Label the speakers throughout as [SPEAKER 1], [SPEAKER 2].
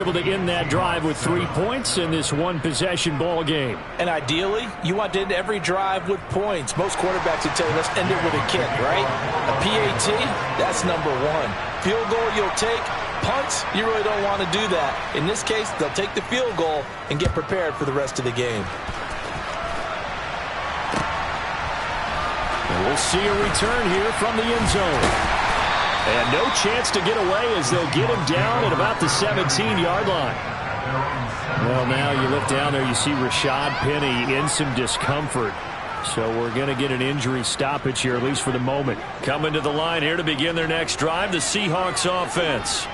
[SPEAKER 1] Able to end that drive with 3 points in this one-possession ball game.
[SPEAKER 2] And ideally, you want to end every drive with points. Most quarterbacks would tell you, let's end it with a kick, right? A PAT, that's number one. Field goal you'll take. Punts, you really don't want to do that. In this case, they'll take the field goal and get prepared for the rest of the game.
[SPEAKER 1] And we'll see a return here from the end zone. And no chance to get away as they'll get him down at about the 17-yard line. Well, now you look down there, you see Rashad Penny in some discomfort. So we're going to get an injury stoppage here, at least for the moment. Coming to the line here to begin their next drive, the Seahawks offense.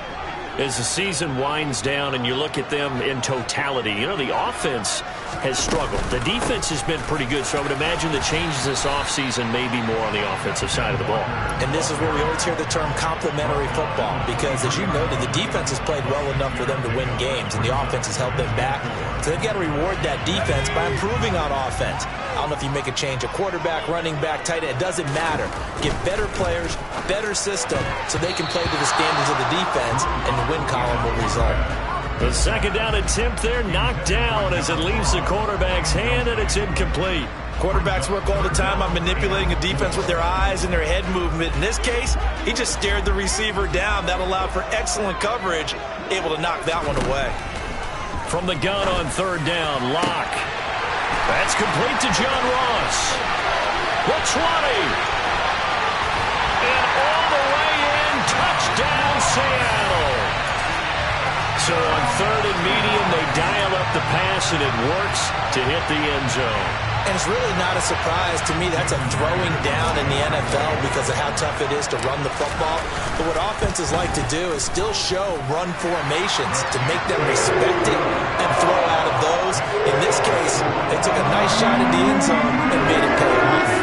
[SPEAKER 1] As the season winds down and you look at them in totality, you know, the offense has struggled. The defense has been pretty good, so I would imagine the changes this offseason may be more on the offensive side of the ball.
[SPEAKER 2] And this is where we always hear the term complementary football, because as you noted, the defense has played well enough for them to win games, and the offense has held them back. So they've got to reward that defense by improving on offense. I don't know if you make a change, a quarterback, running back, tight end, it doesn't matter. Get better players, better system, so they can play to the standards of the defense, and the win column will result.
[SPEAKER 1] The second down attempt there knocked down as it leaves the quarterback's hand, and it's incomplete.
[SPEAKER 2] Quarterbacks work all the time on manipulating a defense with their eyes and their head movement. In this case, he just stared the receiver down. That allowed for excellent coverage, able to knock that one away.
[SPEAKER 1] From the gun on third down, Locke. That's complete to John Ross. The 20. And all the way in, touchdown Seattle. So on third and medium, they dial up the pass, and it works to hit the end zone.
[SPEAKER 2] And it's really not a surprise to me. That's a throwing down in the NFL because of how tough it is to run the football. But what offenses like to do is still show run formations to make them respect it and throw out of those. In this case, they took a nice shot at the end zone and made it pay off.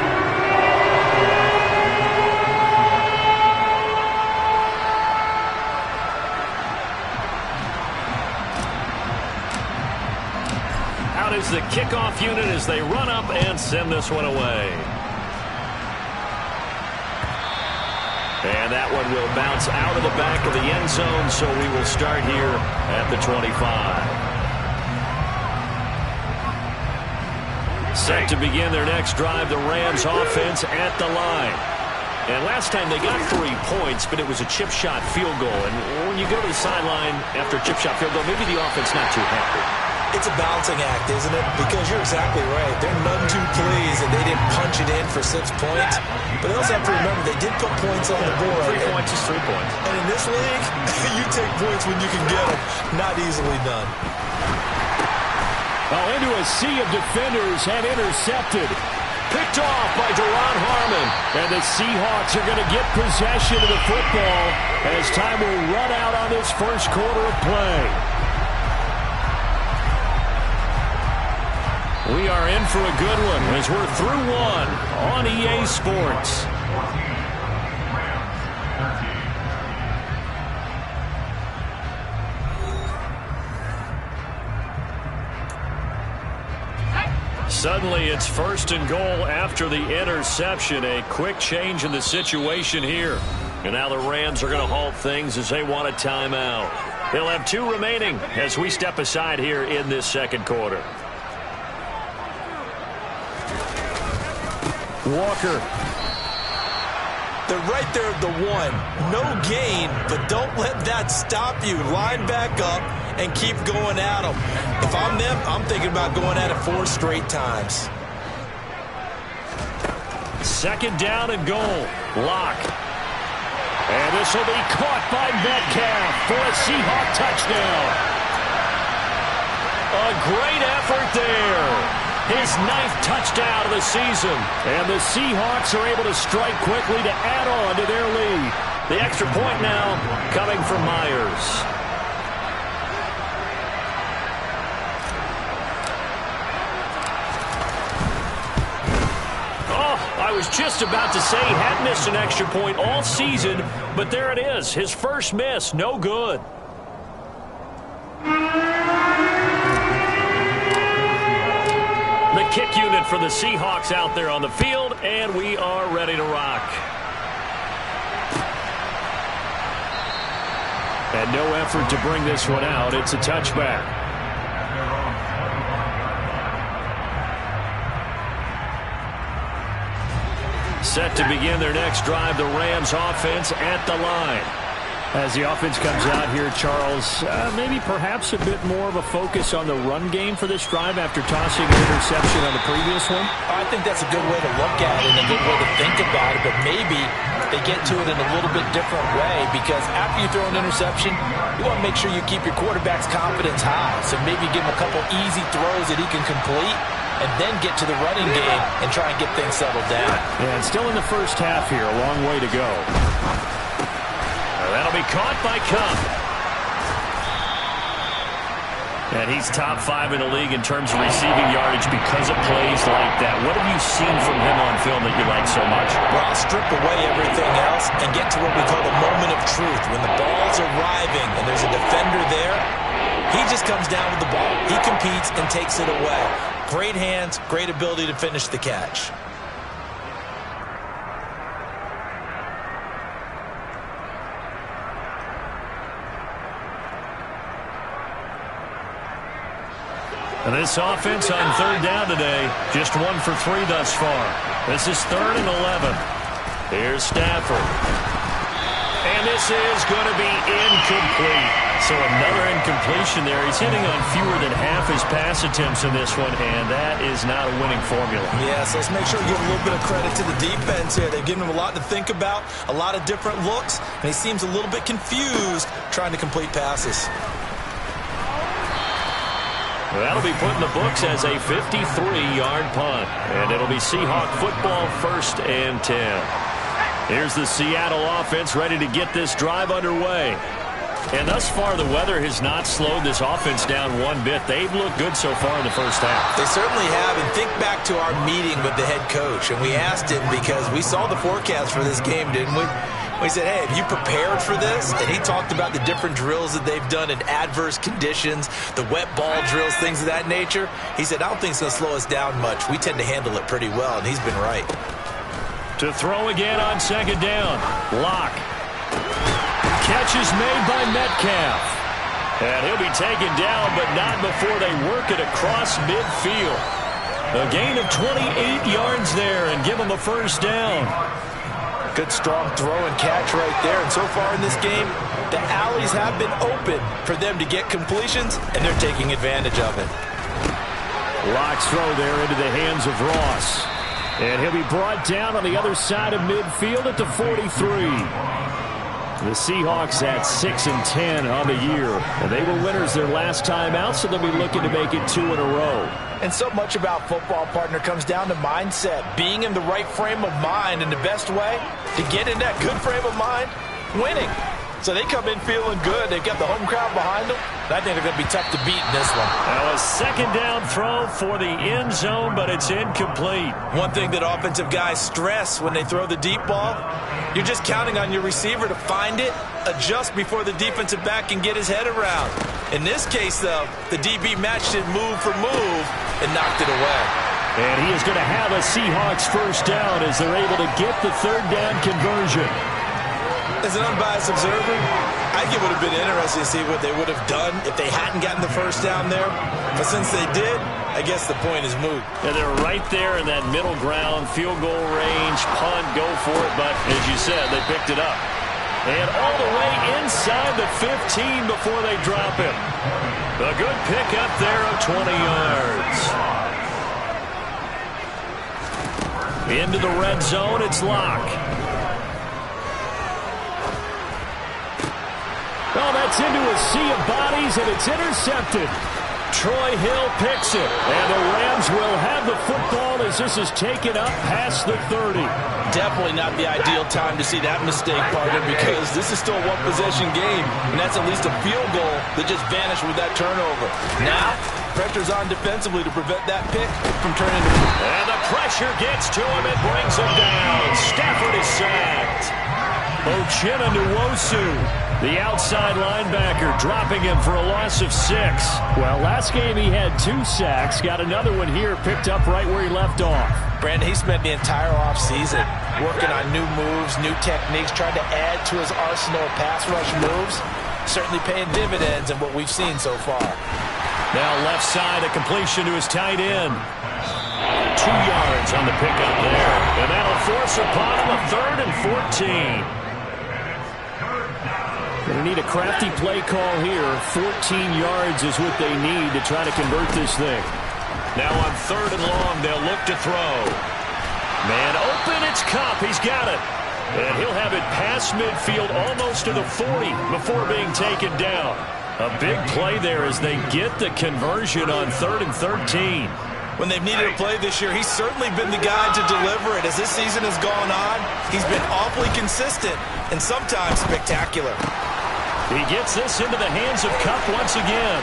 [SPEAKER 1] Is the kickoff unit as they run up and send this one away. And that one will bounce out of the back of the end zone, so we will start here at the 25. Set to begin their next drive, the Rams offense at the line. And last time they got 3 points, but it was a chip shot field goal. And when you go to the sideline after a chip shot field goal, maybe the offense not too happy.
[SPEAKER 2] It's a balancing act, isn't it? Because you're exactly right. They're none too pleased that they didn't punch it in for 6 points. But they also have to remember they did put points on the board.
[SPEAKER 1] 3 points is 3 points.
[SPEAKER 2] And in this league, you take points when you can get them. Not easily done.
[SPEAKER 1] Well, into a sea of defenders and intercepted. Picked off by Duron Harmon. And the Seahawks are going to get possession of the football as time will run out on this first quarter of play. We are in for a good one as we're through one on EA Sports. Suddenly it's first and goal after the interception. A quick change in the situation here. And now the Rams are going to halt things as they want a timeout. They'll have 2 remaining as we step aside here in this second quarter. Walker.
[SPEAKER 2] They're right there at the 1. No gain, but don't let that stop you. Line back up and keep going at them. If I'm them, I'm thinking about going at it 4 straight times.
[SPEAKER 1] Second down and goal. Locke. And this will be caught by Metcalf for a Seahawk touchdown. A great effort there. His 9th touchdown of the season. And the Seahawks are able to strike quickly to add on to their lead. The extra point now coming from Myers. Oh, I was just about to say he had missed an extra point all season, but there it is. His first miss, no good. The kick unit for the Seahawks out there on the field, and we are ready to rock. And no effort to bring this one out. It's a touchback. Set to begin their next drive, the Rams offense at the line. As the offense comes out here, Charles, maybe perhaps a bit more of a focus on the run game for this drive after tossing an interception on the previous one?
[SPEAKER 2] I think that's a good way to look at it and a good way to think about it, but maybe they get to it in a little bit different way, because after you throw an interception, you want to make sure you keep your quarterback's confidence high. So maybe give him a couple easy throws that he can complete, and then get to the running game and try and get things settled down.
[SPEAKER 1] Yeah, and still in the first half here, a long way to go. That'll be caught by Kupp. And he's top 5 in the league in terms of receiving yardage because of plays like that. What have you seen from him on film that you like so much?
[SPEAKER 2] Well, I'll strip away everything else and get to what we call the moment of truth. When the ball's arriving and there's a defender there, he just comes down with the ball. He competes and takes it away. Great hands, great ability to finish the catch.
[SPEAKER 1] And this offense on third down today, just 1 for 3 thus far. This is 3rd and 11. Here's Stafford. And this is going to be incomplete. So another incompletion there. He's hitting on fewer than half his pass attempts in this one, and that is not a winning formula.
[SPEAKER 2] Yeah, so let's make sure we give a little bit of credit to the defense here. They've given him a lot to think about, a lot of different looks, and he seems a little bit confused trying to complete passes.
[SPEAKER 1] That'll be put in the books as a 53-yard punt. And it'll be Seahawk football, 1st and 10. Here's the Seattle offense ready to get this drive underway. And thus far, the weather has not slowed this offense down one bit. They've looked good so far in the first half.
[SPEAKER 2] They certainly have. And think back to our meeting with the head coach. And we asked him, because we saw the forecast for this game, didn't we? We said, hey, have you prepared for this? And he talked about the different drills that they've done in adverse conditions, the wet ball drills, things of that nature. He said, I don't think it's going to slow us down much. We tend to handle it pretty well, and he's been right.
[SPEAKER 1] To throw again on 2nd down. Lock. Catch is made by Metcalf. And he'll be taken down, but not before they work it across midfield. A gain of 28 yards there and give him a 1st down.
[SPEAKER 2] Good strong throw and catch right there. And so far in this game, the alleys have been open for them to get completions, and they're taking advantage of it.
[SPEAKER 1] Lock's throw there into the hands of Ross. And he'll be brought down on the other side of midfield at the 43. The Seahawks at 6 and 10 on the year. And they were winners their last time out, so they'll be looking to make it 2 in a row.
[SPEAKER 2] And so much about football, partner, comes down to mindset. Being in the right frame of mind, and the best way to get in that good frame of mind, winning. So they come in feeling good. They've got the home crowd behind them. I think they're going to be tough to beat in this one.
[SPEAKER 1] Now a 2nd down throw for the end zone, but it's incomplete.
[SPEAKER 2] One thing that offensive guys stress when they throw the deep ball, you're just counting on your receiver to find it, adjust before the defensive back can get his head around. In this case, though, the DB matched it move for move and knocked it away.
[SPEAKER 1] And he is going to have a Seahawks 1st down as they're able to get the 3rd down conversion.
[SPEAKER 2] As an unbiased observer, I think it would have been interesting to see what they would have done if they hadn't gotten the 1st down there. But since they did, I guess the point is moot.
[SPEAKER 1] Yeah, they're right there in that middle ground, field goal range, punt, go for it. But as you said, they picked it up. And all the way inside the 15 before they drop him. A good pickup there of 20 yards. Into the red zone, it's Lock. Oh, that's into a sea of bodies, and it's intercepted. Troy Hill picks it, and the Rams will have the football as this is taken up past the 30.
[SPEAKER 2] Definitely not the ideal time to see that mistake, partner, because this is still a one-possession game, and that's at least a field goal that just vanished with that turnover. Now, pressure's on defensively to prevent that pick from turning to...
[SPEAKER 1] And the pressure gets to him and brings him down. Stafford is sacked. Uchenna Nwosu, the outside linebacker, dropping him for a loss of 6. Well, last game he had 2 sacks. Got another one here, picked up right where he left off.
[SPEAKER 2] Brandon, he spent the entire offseason working on new moves, new techniques, trying to add to his arsenal of pass rush moves. certainly paying dividends in what we've seen so far.
[SPEAKER 1] Now left side, a completion to his tight end. 2 yards on the pickup there. And that'll force upon him a 3rd and 14. They need a crafty play call here. 14 yards is what they need to try to convert this thing. Now on 3rd and long, they'll look to throw. Man open, it's Kupp. He's got it. And he'll have it past midfield almost to the 40 before being taken down. A big play there as they get the conversion on 3rd and 13.
[SPEAKER 2] When they've needed a play this year, he's certainly been the guy to deliver it. As this season has gone on, he's been awfully consistent and sometimes spectacular.
[SPEAKER 1] He gets this into the hands of Kupp once again.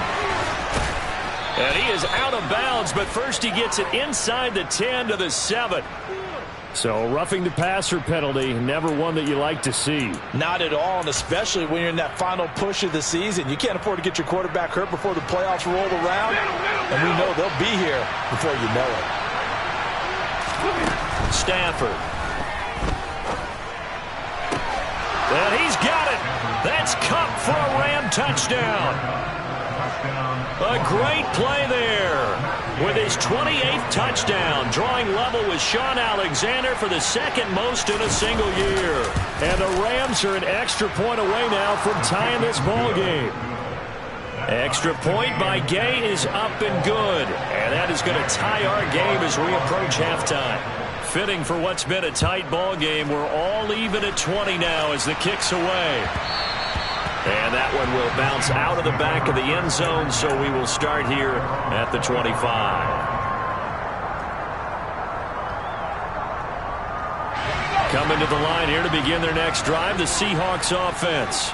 [SPEAKER 1] And he is out of bounds, but first he gets it inside the 10 to the 7. So roughing the passer penalty, never one that you like to see. Not at all, and especially when you're in that final push of the season. You can't afford to get your quarterback hurt before the playoffs roll around, and we know they'll be here before you know it. Stafford. And he's got it. That's Kupp for a Ram touchdown. A great play there with his 28th touchdown, drawing level with Shaun Alexander for the 2nd most in a single year. And the Rams are an extra point away now from tying this ball game. Extra point by Gay is up and good, and that is going to tie our game as we approach halftime. Fitting for what's been a tight ball game. We're all even at 20 now as the kick's away. And that one will bounce out of the back of the end zone, so we will start here at the 25. Coming to the line here to begin their next drive, the Seahawks offense.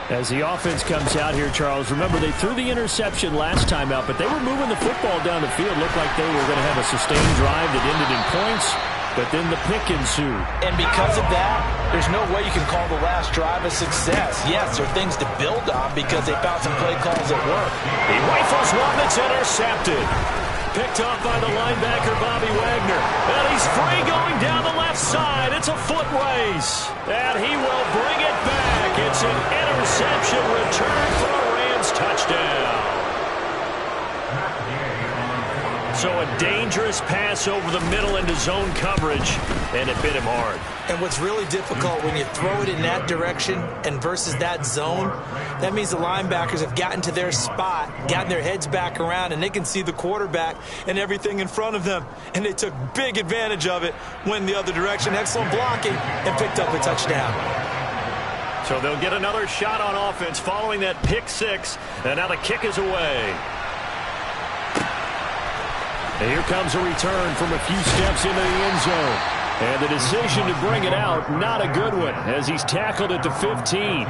[SPEAKER 1] As the offense comes out here, Charles, remember they threw the interception last time out, but they were moving the football down the field. Looked like they were going to have a sustained drive that ended in points, but then the pick ensued. And because of that, there's no way you can call the last drive a success. Yes, there are things to build on because they found some play calls that work. He rifles one that's intercepted. Picked off by the linebacker, Bobby Wagner. And he's free going down the left side. It's a foot race. And he will bring it back. It's an interception return for a Rams touchdown. So a dangerous pass over the middle into zone coverage, and it bit him hard. And what's really difficult when you throw it in that direction and versus that zone, that means the linebackers have gotten to their spot, gotten their heads back around, and they can see the quarterback and everything in front of them. And they took big advantage of it, went the other direction, excellent blocking, and picked up a touchdown. So they'll get another shot on offense following that pick six, and now the kick is away. And here comes a return from a few steps into the end zone. And the decision to bring it out, not a good one, as he's tackled at the 15.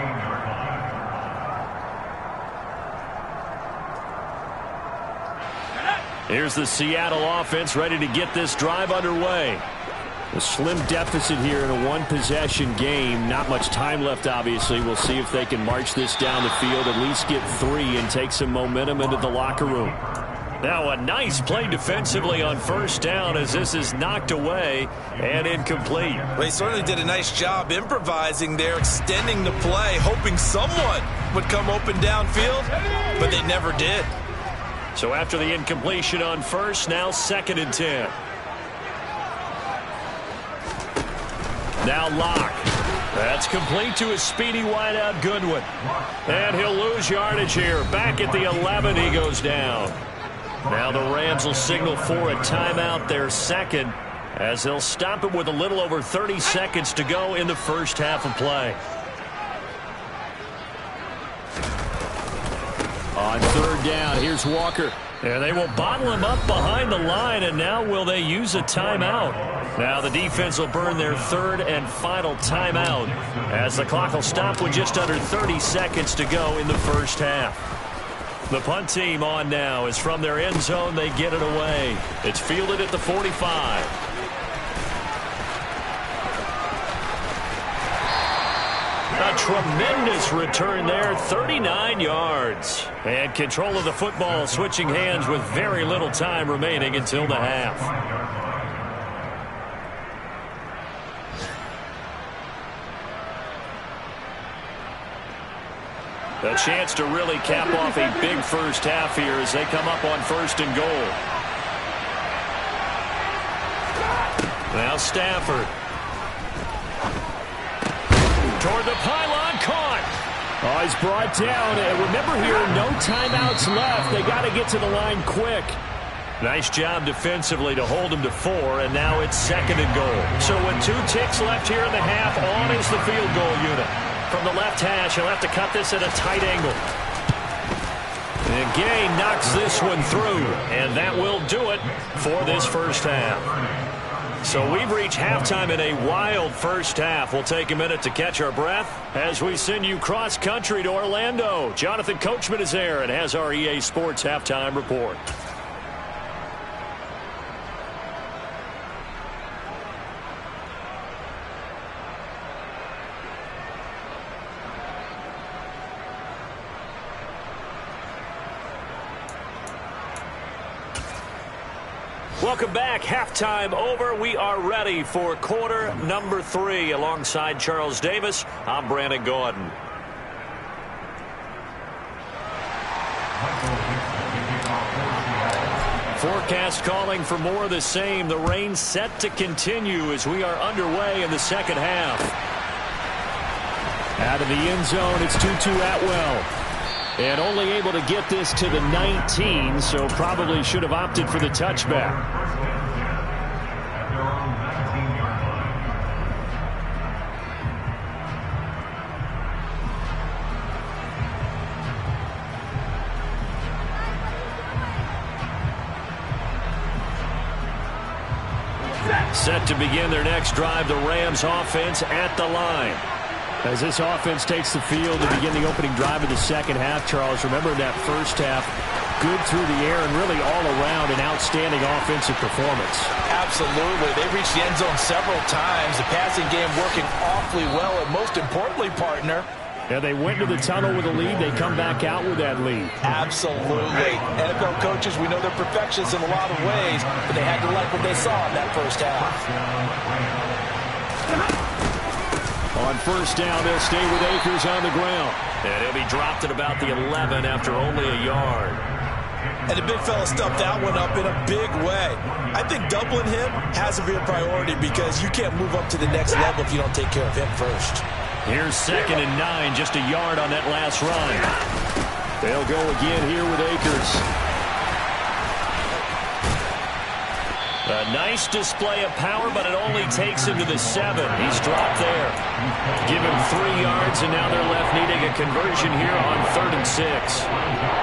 [SPEAKER 1] Here's the Seattle offense ready to get this drive underway. A slim deficit here in a one-possession game. Not much time left, obviously. We'll see if they can march this down the field, at least get 3, and take some momentum into the locker room. Now a nice play defensively on first down as this is knocked away and incomplete.
[SPEAKER 2] Well, they certainly did a nice job improvising there, extending the play, hoping someone would come open downfield, but they never did.
[SPEAKER 1] So after the incompletion on first, now 2nd and 10. Now Locke. That's complete to his speedy wideout Goodwin. And he'll lose yardage here. Back at the 11, he goes down. Now the Rams will signal for a timeout, their 2nd, as they'll stop it with a little over 30 seconds to go in the first half of play. On 3rd down, here's Walker. And they will bottle him up behind the line, and now will they use a timeout? Now the defense will burn their 3rd and final timeout as the clock will stop with just under 30 seconds to go in the first half. The punt team on now is from their end zone. They get it away. It's fielded at the 45. A tremendous return there, 39 yards. And control of the football switching hands with very little time remaining until the half. A chance to really cap off a big first half here as they come up on 1st and goal. Now Stafford. Toward the pylon, caught. Oh, he's brought down. And remember here, no timeouts left. They got to get to the line quick. Nice job defensively to hold him to 4, and now it's 2nd and goal. So with 2 ticks left here in the half, on is the field goal unit. From the left hash, he'll have to cut this at a tight angle. And Gay knocks this one through, and that will do it for this first half. So we've reached halftime in a wild first half. We'll take a minute to catch our breath as we send you cross-country to Orlando. Jonathan Coachman is there and has our EA Sports halftime report. Welcome back. Halftime over. We are ready for quarter number 3. Alongside Charles Davis, I'm Brandon Gaudin. Forecast calling for more of the same. The rain set to continue as we are underway in the second half. Out of the end zone, it's 2-2 Atwell. And only able to get this to the 19, so probably should have opted for the touchback. Set to begin their next drive, the Rams offense at the line. As this offense takes the field to begin the opening drive of the second half, Charles, remember that first half, good through the air and really all around an outstanding offensive performance.
[SPEAKER 2] Absolutely. They reached the end zone several times. The passing game working awfully well, and most importantly, partner,
[SPEAKER 1] yeah, they went to the tunnel with a lead. They come back out with that lead.
[SPEAKER 2] Absolutely. NFL coaches, we know they're perfectionists in a lot of ways, but they had to like what they saw in that first half.
[SPEAKER 1] On first down, they'll stay with Akers on the ground. And he'll be dropped at about the 11 after only a yard.
[SPEAKER 2] And the big fella stuffed that one up in a big way. I think doubling him has to be a priority because you can't move up to the next level if you don't take care of him first.
[SPEAKER 1] Here's 2nd and 9, just a yard on that last run. They'll go again here with Akers. A nice display of power, but it only takes him to the 7. He's dropped there. Give him 3 yards, and now they're left needing a conversion here on 3rd and 6.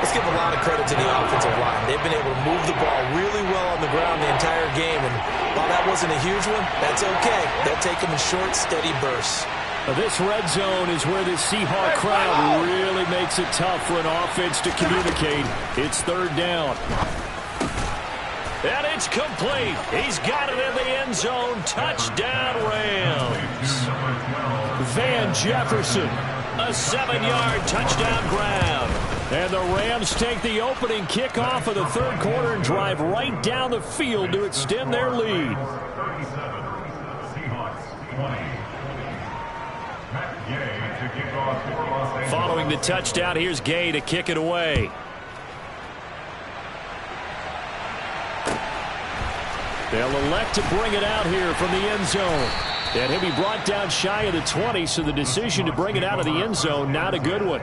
[SPEAKER 2] Let's give a lot of credit to the offensive line. They've been able to move the ball really well on the ground the entire game, and while that wasn't a huge one, that's okay. They'll take them in short, steady bursts.
[SPEAKER 1] This red zone is where the Seahawk crowd really makes it tough for an offense to communicate. It's 3rd down. And it's complete. He's got it in the end zone. Touchdown, Rams. Van Jefferson, a 7-yard touchdown grab. And the Rams take the opening kickoff of the 3rd quarter and drive right down the field to extend their lead. Following the touchdown, here's Gay to kick it away. They'll elect to bring it out here from the end zone. And he'll be brought down shy of the 20, so the decision to bring it out of the end zone, not a good one.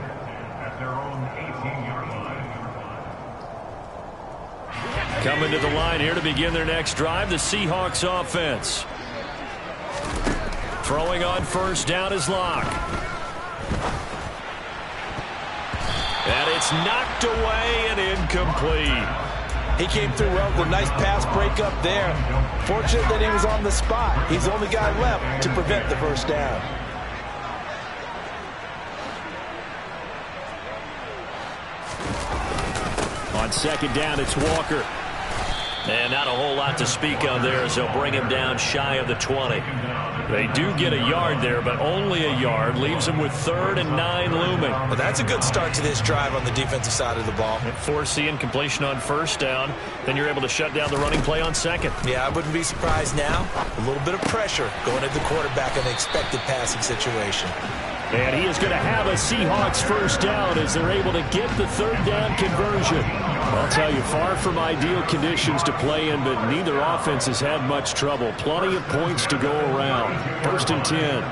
[SPEAKER 1] Coming to the line here to begin their next drive, the Seahawks offense. Throwing on first down is Locke. And it's knocked away and incomplete.
[SPEAKER 2] He came through well with a nice pass breakup there. Fortunate that he was on the spot. He's the only guy left to prevent the first down.
[SPEAKER 1] On 2nd down, it's Walker. And not a whole lot to speak of there as they'll bring him down shy of the 20. They do get a yard there, but only a yard. Leaves them with 3rd and 9 looming.
[SPEAKER 2] Well, that's a good start to this drive on the defensive side of the ball.
[SPEAKER 1] Force the incompletion on first down. Then you're able to shut down the running play on 2nd.
[SPEAKER 2] Yeah, I wouldn't be surprised now. A little bit of pressure going at the quarterback in an expected passing situation.
[SPEAKER 1] And he is going to have a Seahawks first down as they're able to get the third down conversion. I'll tell you, far from ideal conditions to play in, but neither offense has had much trouble. Plenty of points to go around. 1st and 10.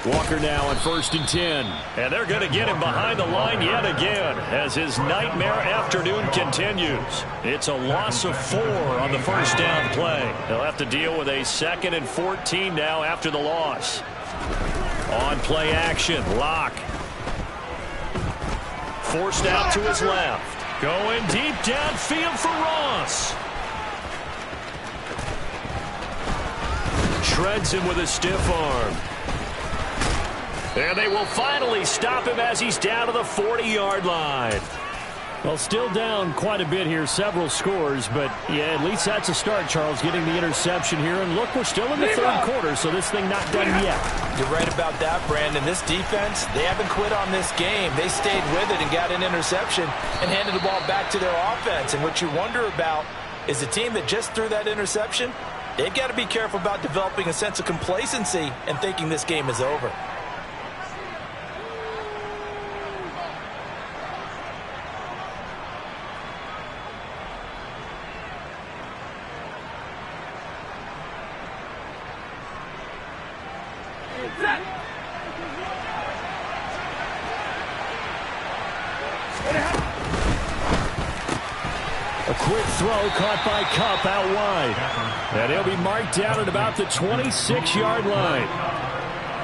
[SPEAKER 1] Walker now on 1st and 10. And they're going to get him behind the line yet again as his nightmare afternoon continues. It's a loss of 4 on the first down play. They'll have to deal with a 2nd and 14 now after the loss. On play action, Locke. Forced out to his left. Going deep downfield for Ross. Shreds him with a stiff arm. And they will finally stop him as he's down to the 40-yard line. Well, still down quite a bit here, several scores, but yeah, at least that's a start, Charles, getting the interception here. And look, we're still in the third quarter, so this thing not done yet.
[SPEAKER 2] You're right about that, Brandon. This defense, they haven't quit on this game. They stayed with it and got an interception and handed the ball back to their offense. And what you wonder about is the team that just threw that interception, they've got to be careful about developing a sense of complacency and thinking this game is over.
[SPEAKER 1] A quick throw caught by Kupp out wide. And he'll be marked down at about the 26-yard line.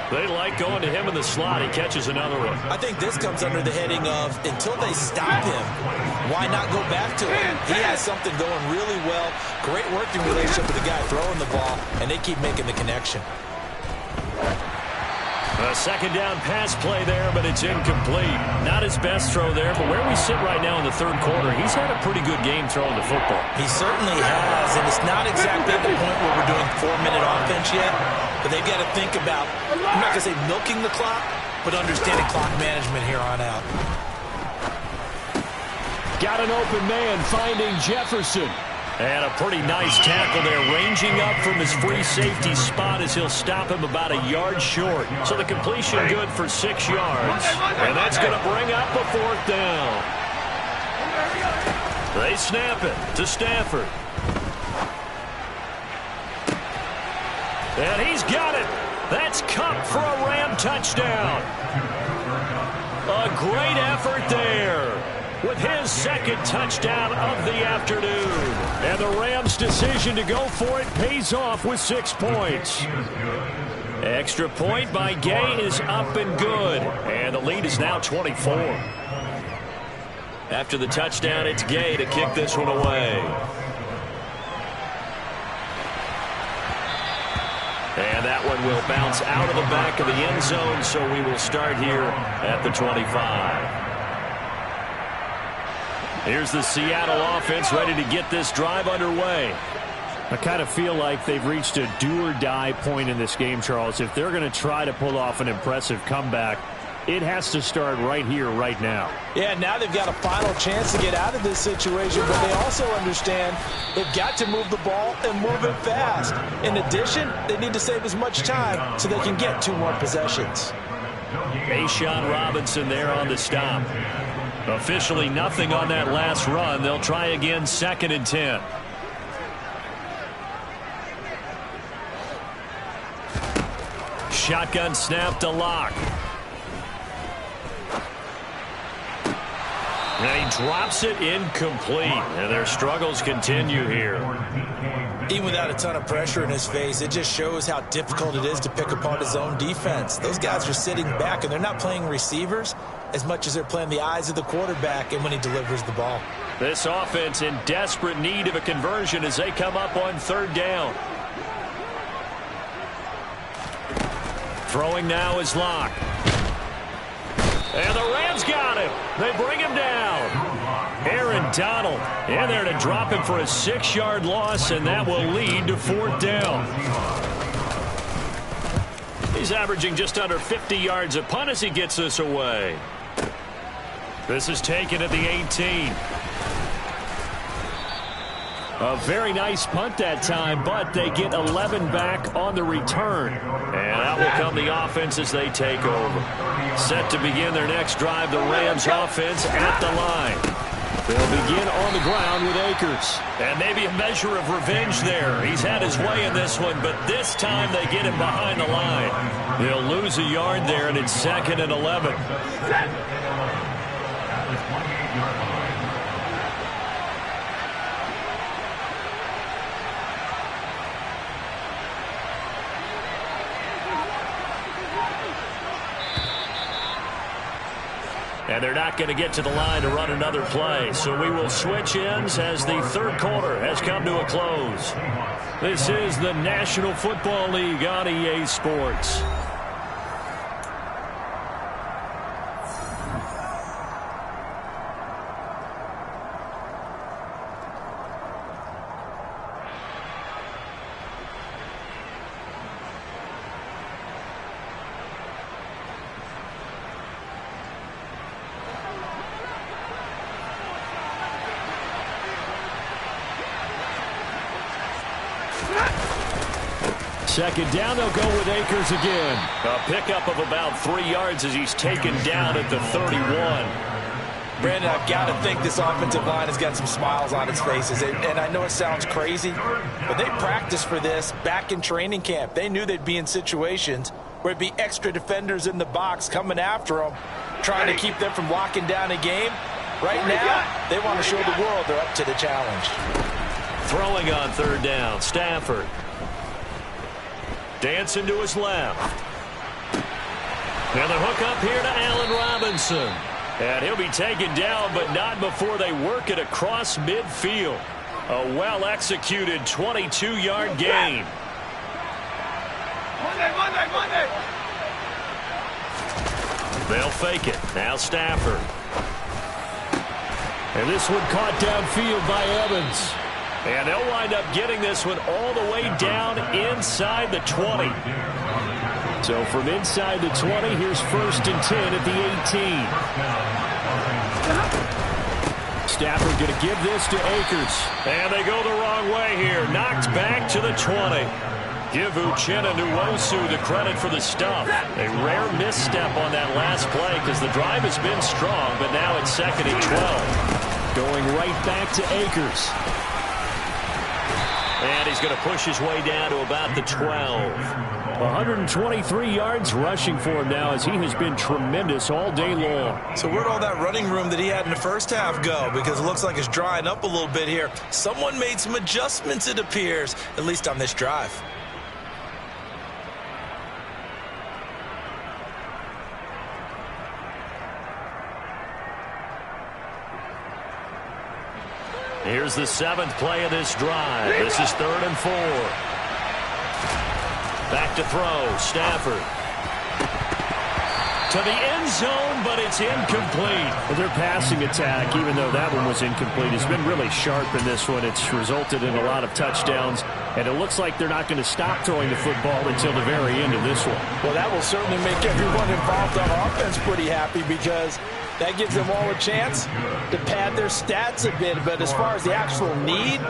[SPEAKER 1] They like going to him in the slot. He catches another one.
[SPEAKER 2] I think this comes under the heading of until they stop him, why not go back to him? He has something going really well. Great working relationship with the guy throwing the ball, and they keep making the connection.
[SPEAKER 1] A second down pass play there, but it's incomplete. Not his best throw there, but where we sit right now in the third quarter, he's had a pretty good game throwing the football.
[SPEAKER 2] He certainly has, and it's not exactly at the point where we're doing 4-minute offense yet, but they've got to think about, I'm not going to say milking the clock, but understanding clock management here on out.
[SPEAKER 1] Got an open man finding Jefferson. And a pretty nice tackle there, ranging up from his free safety spot as he'll stop him about a yard short. So the completion good for 6 yards. And that's going to bring up a 4th down. They snap it to Stafford. And he's got it. That's Kupp for a Ram touchdown. A great effort there with his 2nd touchdown of the afternoon. And the Rams' decision to go for it pays off with 6 points. Extra point by Gay is up and good. And the lead is now 24. After the touchdown, it's Gay to kick this one away. And that one will bounce out of the back of the end zone, so we will start here at the 25. Here's the Seattle offense ready to get this drive underway. I kind of feel like they've reached a do-or-die point in this game, Charles. If they're going to try to pull off an impressive comeback, it has to start right here, right now.
[SPEAKER 2] Yeah, now they've got a final chance to get out of this situation, but they also understand they've got to move the ball and move it fast. In addition, they need to save as much time so they can get 2 more possessions.
[SPEAKER 1] A'Shawn Robinson there on the stop. Officially nothing on that last run. They'll try again, 2nd and 10. Shotgun snap to Locke. And he drops it incomplete. And their struggles continue here.
[SPEAKER 2] Even without a ton of pressure in his face, it just shows how difficult it is to pick apart his own defense. Those guys are sitting back, and they're not playing receivers as much as they're playing the eyes of the quarterback and when he delivers the ball.
[SPEAKER 1] This offense in desperate need of a conversion as they come up on 3rd down. Throwing now is Locke. And the Rams got him. They bring him down. Aaron Donald in there to drop him for a 6-yard loss, and that will lead to 4th down. He's averaging just under 50 yards a punt as he gets this away. This is taken at the 18. A very nice punt that time, but they get 11 back on the return. And out will come the offense as they take over. Set to begin their next drive, the Rams offense at the line. They'll begin on the ground with Akers. And maybe a measure of revenge there. He's had his way in this one, but this time they get him behind the line. They'll lose a yard there, and it's 2nd and 11. And they're not going to get to the line to run another play. So we will switch ends as the third quarter has come to a close. This is the National Football League on EA Sports. Second down, they'll go with Akers again. A pickup of about 3 yards as he's taken down at the 31.
[SPEAKER 2] Brandon, I've got to think this offensive line has got some smiles on its faces. And I know it sounds crazy, but they practiced for this back in training camp. They knew they'd be in situations where it'd be extra defenders in the box coming after them, trying to keep them from locking down a game. Right now, they want to show the world they're up to the challenge.
[SPEAKER 1] Throwing on third down, Stafford. Dancing to his left. And the hook up here to Allen Robinson. And he'll be taken down, but not before they work it across midfield. A well-executed 22-yard gain. Monday. They'll fake it. Now Stafford. And this one caught downfield by Evans. And they'll wind up getting this one all the way down inside the 20. So from inside the 20, here's 1st and 10 at the 18. Stafford going to give this to Akers. And they go the wrong way here. Knocked back to the 20. Give Uchenna Nwosu the credit for the stuff. A rare misstep on that last play because the drive has been strong, but now it's 2nd and 12. Going right back to Akers. And he's going to push his way down to about the 12. 123 yards rushing for him now as he has been tremendous all day long.
[SPEAKER 2] So where'd all that running room that he had in the first half go? Because it looks like it's drying up a little bit here. Someone made some adjustments, it appears, at least on this drive.
[SPEAKER 1] Here's the 7th play of this drive. This is 3rd and 4. Back to throw. Stafford. To the end zone, but it's incomplete. Well, their passing attack, even though that one was incomplete, has been really sharp in this one. It's resulted in a lot of touchdowns, and it looks like they're not going to stop throwing the football until the very end of this one.
[SPEAKER 2] Well, that will certainly make everyone involved on offense pretty happy because that gives them all a chance to pad their stats a bit. But as far as the actual need,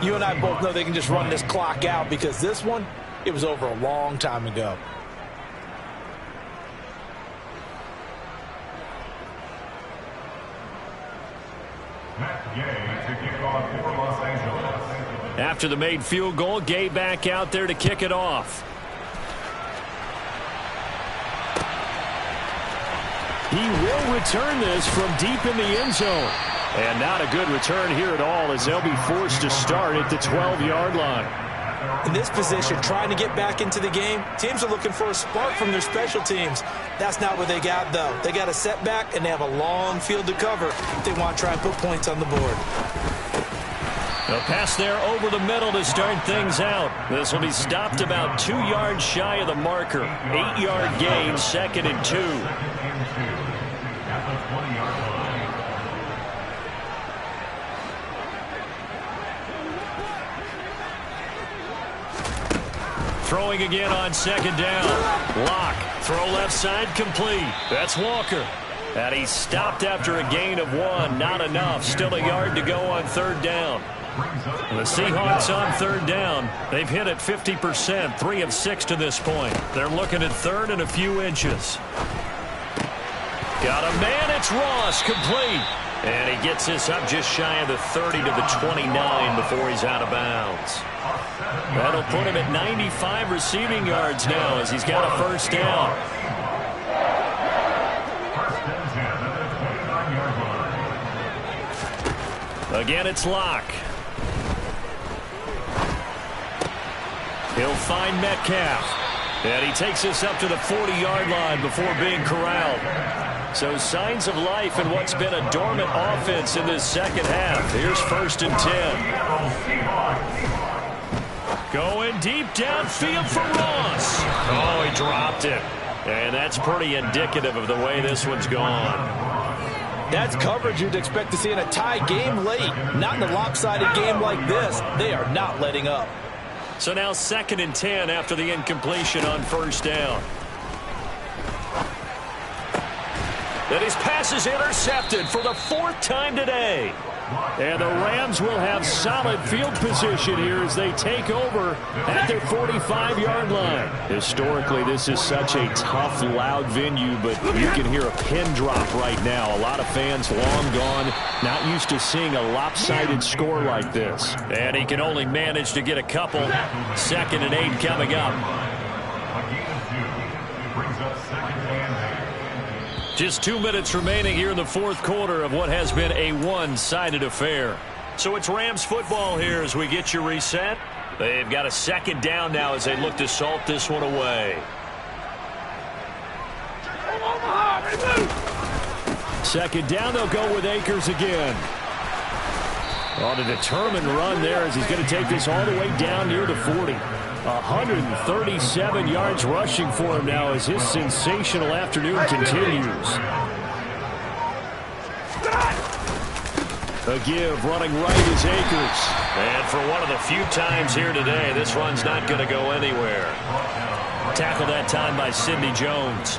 [SPEAKER 2] you and I both know they can just run this clock out because this one, it was over a long time ago.
[SPEAKER 1] After the made field goal, Gay back out there to kick it off. He will return this from deep in the end zone. And not a good return here at all as they'll be forced to start at the 12-yard line.
[SPEAKER 2] In this position, trying to get back into the game, teams are looking for a spark from their special teams. That's not what they got, though. They got a setback, and they have a long field to cover if they want to try and put points on the board.
[SPEAKER 1] A pass there over the middle to start things out. This will be stopped about 2 yards shy of the marker. 8-yard gain, 2nd and 2. Throwing again on 2nd down. Lock. Throw left side complete. That's Walker. And he's stopped after a gain of 1. Not enough. Still a yard to go on 3rd down. The Seahawks on third down. They've hit it 50%, 3 of 6 to this point. They're looking at third and a few inches. Got a man, it's Ross, complete. And he gets this up just shy of the 30 to the 29 before he's out of bounds. That'll put him at 95 receiving yards now as he's got a first down. Again, it's Locke. He'll find Metcalf. And he takes us up to the 40-yard line before being corralled. So signs of life in what's been a dormant offense in this second half. Here's 1st and 10. Going deep downfield for Ross. Oh, he dropped it. And that's pretty indicative of the way this one's gone.
[SPEAKER 2] That's coverage you'd expect to see in a tie game late. Not in a lopsided game like this. They are not letting up.
[SPEAKER 1] So now 2nd and 10 after the incompletion on first down. And his pass is intercepted for the 4th time today. And the Rams will have solid field position here as they take over at their 45-yard line. Historically, this is such a tough, loud venue, but you can hear a pin drop right now. A lot of fans long gone, not used to seeing a lopsided score like this. And he can only manage to get a couple. 2nd and 8 coming up. Just 2 minutes remaining here in the 4th quarter of what has been a one-sided affair. So it's Rams football here as we get you reset. They've got a 2nd down now as they look to salt this one away. 2nd down, they'll go with Akers again. On a determined run there as he's going to take this all the way down near the 40. 137 yards rushing for him now as his sensational afternoon continues. A give running right is Akers. And for one of the few times here today, this run's not going to go anywhere. Tackled that time by Sidney Jones.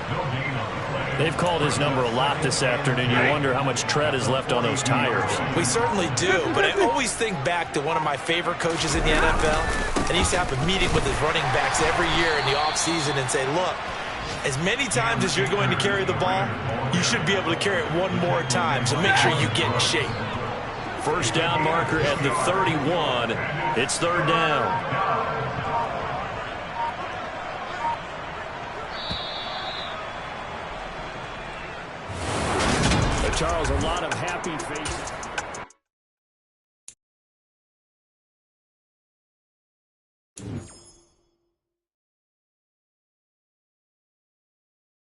[SPEAKER 1] They've called his number a lot this afternoon. You wonder how much tread is left on those tires.
[SPEAKER 2] We certainly do, but I always think back to one of my favorite coaches in the NFL. And he used to have a meeting with his running backs every year in the offseason and say, look, as many times as you're going to carry the ball, you should be able to carry it one more time, so make sure you get in shape.
[SPEAKER 1] First down marker at the 31. It's 3rd down. Charles, a lot of happy faces.